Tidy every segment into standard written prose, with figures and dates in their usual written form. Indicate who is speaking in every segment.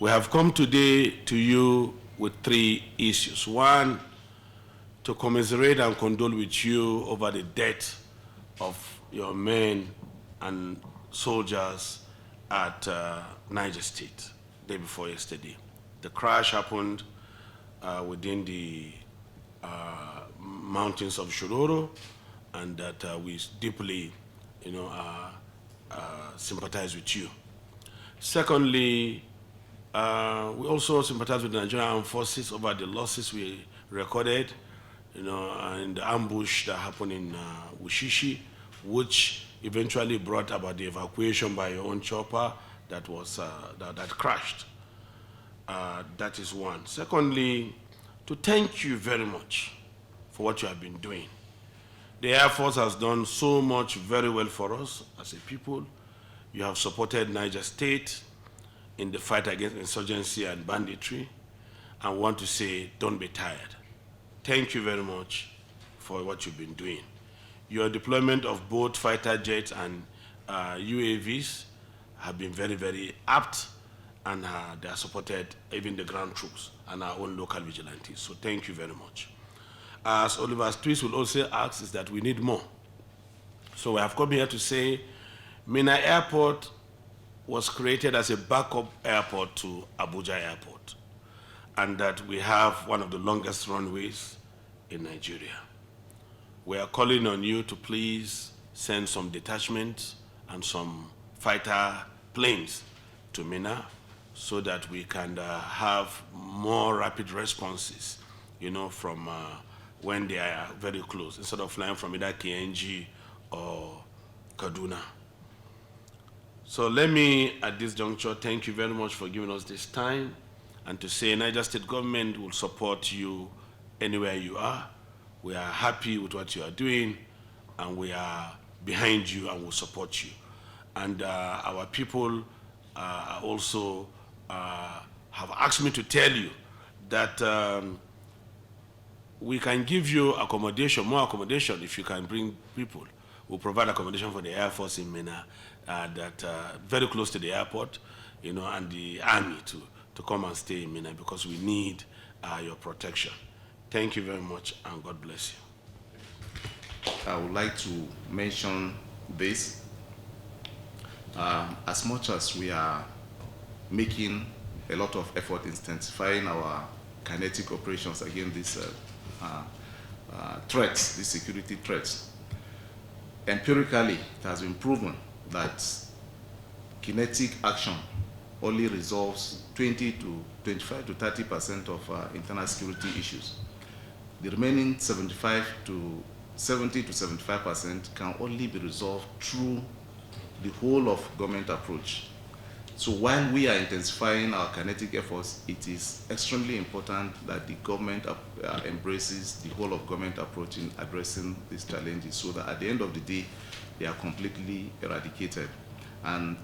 Speaker 1: We have come today to you with three issues. One, to commiserate and condole with you over the death of your men and soldiers at Niger State, day before yesterday. The crash happened within the mountains of Shororo, and that we deeply, sympathize with you. Secondly, we also sympathize with the Nigerian Armed Forces over the losses we recorded, in the ambush that happened in Wushishi, which eventually brought about the evacuation by your own chopper that was that crashed. That is one. Secondly, to thank you very much for what you have been doing. The Air Force has done so much very well for us as a people. You have supported Niger State in the fight against insurgency and banditry, and want to say, don't be tired. Thank you very much for what you've been doing. Your deployment of both fighter jets and UAVs have been very, very apt, and they have supported even the ground troops and our own local vigilantes. So thank you very much. As Oliver's twist will also ask, is that we need more. So we have come here to say, Minna Airport was created as a backup airport to Abuja Airport, and that we have one of the longest runways in Nigeria. We are calling on you to please send some detachments and some fighter planes to Minna so that we can have more rapid responses, from when they are very close, instead of flying from either KNG or Kaduna. So let me, at this juncture, thank you very much for giving us this time, and to say Niger State government will support you anywhere you are. We are happy with what you are doing, and we are behind you and will support you. And our people also have asked me to tell you that we can give you accommodation, more accommodation, if you can bring people. We'll provide accommodation for the Air Force in Minna, that very close to the airport, and the army to come and stay in Minna, because we need your protection. Thank you very much, and God bless you.
Speaker 2: I would like to mention this. As much as we are making a lot of effort intensifying our kinetic operations against these threats, these security threats, empirically it has been proven that kinetic action only resolves 20 to 25 to 30% of internal security issues. The remaining 70 to 75% can only be resolved through the whole of government approach. So while we are intensifying our kinetic efforts, it is extremely important that the government embraces the whole of government approach in addressing these challenges, so that at the end of the day, they are completely eradicated. And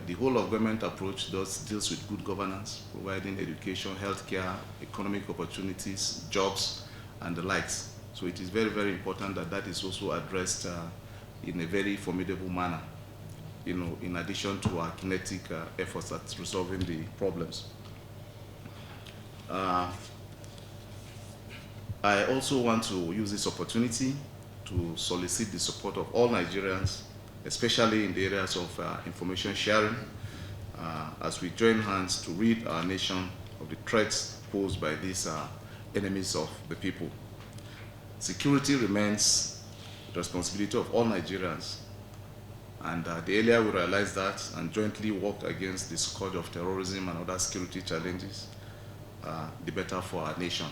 Speaker 2: the whole of government approach deals with good governance, providing education, healthcare, economic opportunities, jobs, and the likes. So it is very, very important that that is also addressed in a very formidable manner, in addition to our kinetic efforts at resolving the problems. I also want to use this opportunity to solicit the support of all Nigerians, especially in the areas of information sharing, as we join hands to rid our nation of the threats posed by these enemies of the people. Security remains the responsibility of all Nigerians, and the earlier we realize that and jointly work against the scourge of terrorism and other security challenges, the better for our nation.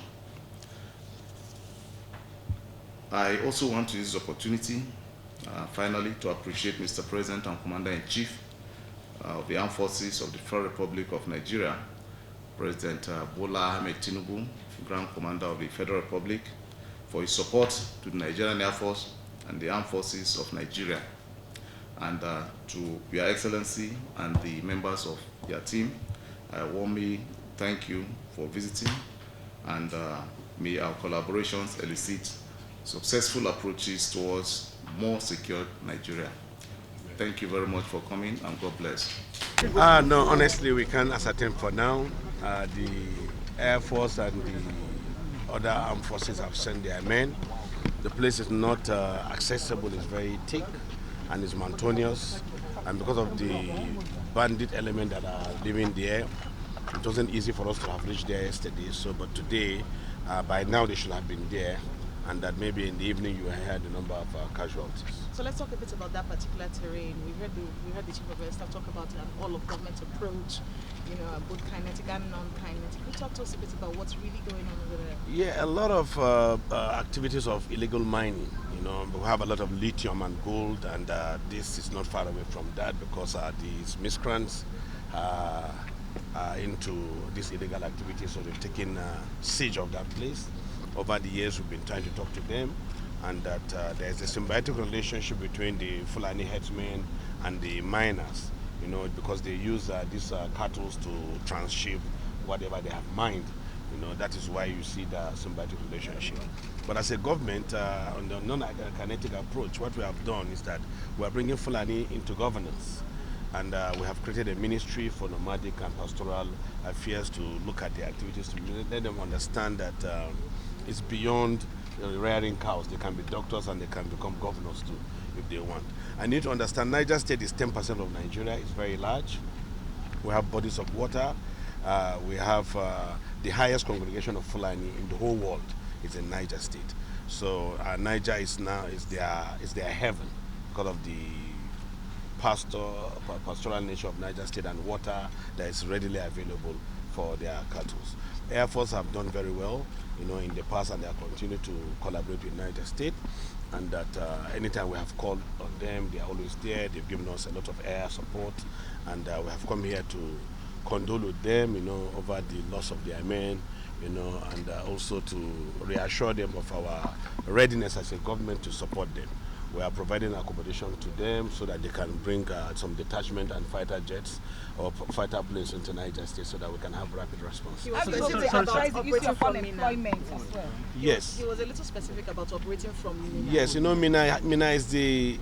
Speaker 2: I also want to use this opportunity, finally, to appreciate Mr. President and Commander-in-Chief of the Armed Forces of the Federal Republic of Nigeria, President Bola Ahmed Tinubu, Grand Commander of the Federal Republic, for his support to the Nigerian Air Force and the Armed Forces of Nigeria, and to Your Excellency and the members of your team. I warmly thank you for visiting, and may our collaborations elicit successful approaches towards more secure Nigeria. Thank you very much for coming, and God bless.
Speaker 1: No, honestly, we can't ascertain for now. The Air Force and the other armed forces have sent their men. The place is not accessible, it's very thick and it's mountainous. And because of the bandit element that are living there, it wasn't easy for us to have reached there yesterday. So, but today, by now they should have been there, and that maybe in the evening you heard the number of casualties.
Speaker 3: So let's talk a bit about that particular terrain. We heard the chief of staff talk about an all-of-government approach, both kinetic and non-kinetic. Can you talk to us a bit about what's really going on over there?
Speaker 1: Yeah, a lot of activities of illegal mining. We have a lot of lithium and gold, and this is not far away from that because these miscreants are into this illegal activity, so they've taken siege of that place. Over the years, we've been trying to talk to them, and that there's a symbiotic relationship between the Fulani headsmen and the miners, because they use these cattle to transship whatever they have mined. That is why you see the symbiotic relationship. But as a government, on the non-kinetic approach, what we have done is that we are bringing Fulani into governance. And we have created a ministry for nomadic and pastoral affairs to look at the activities, to let them understand that it's beyond rearing cows. They can be doctors and they can become governors too, if they want. I need to understand Niger State is 10% of Nigeria. It's very large. We have bodies of water. We have the highest congregation of Fulani in the whole world. It's in Niger State. So Niger is their heaven because of the pastoral nature of Niger State and water that is readily available for their cattle. Air Force have done very well, in the past, and they have continued to collaborate with Niger State. And that anytime we have called on them, they are always there. They've given us a lot of air support, and we have come here to condole with them, over the loss of their men, and also to reassure them of our readiness as a government to support them. We are providing accommodation to them so that they can bring some detachment and fighter jets or fighter planes into Niger State so that we can have rapid response.
Speaker 3: He was specific about operating from Mina.
Speaker 1: Yes.
Speaker 3: He was a little specific about operating from Mina.
Speaker 1: Yes, Mina is the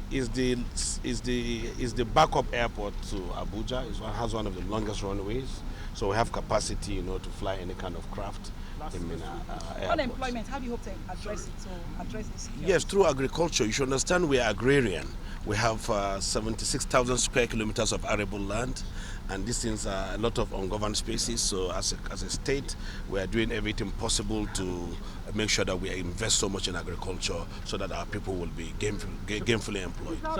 Speaker 1: backup airport to Abuja. It has one of the longest runways, so we have capacity, to fly any kind of craft in Mina airport.
Speaker 4: Unemployment, how do you hope to address it, address this?
Speaker 1: Yes, through agriculture. You should understand we are agrarian. We have 76,000 square kilometers of arable land, and these things are a lot of ungoverned spaces. So as a state, we are doing everything possible to make sure that we invest so much in agriculture so that our people will be gainfully employed.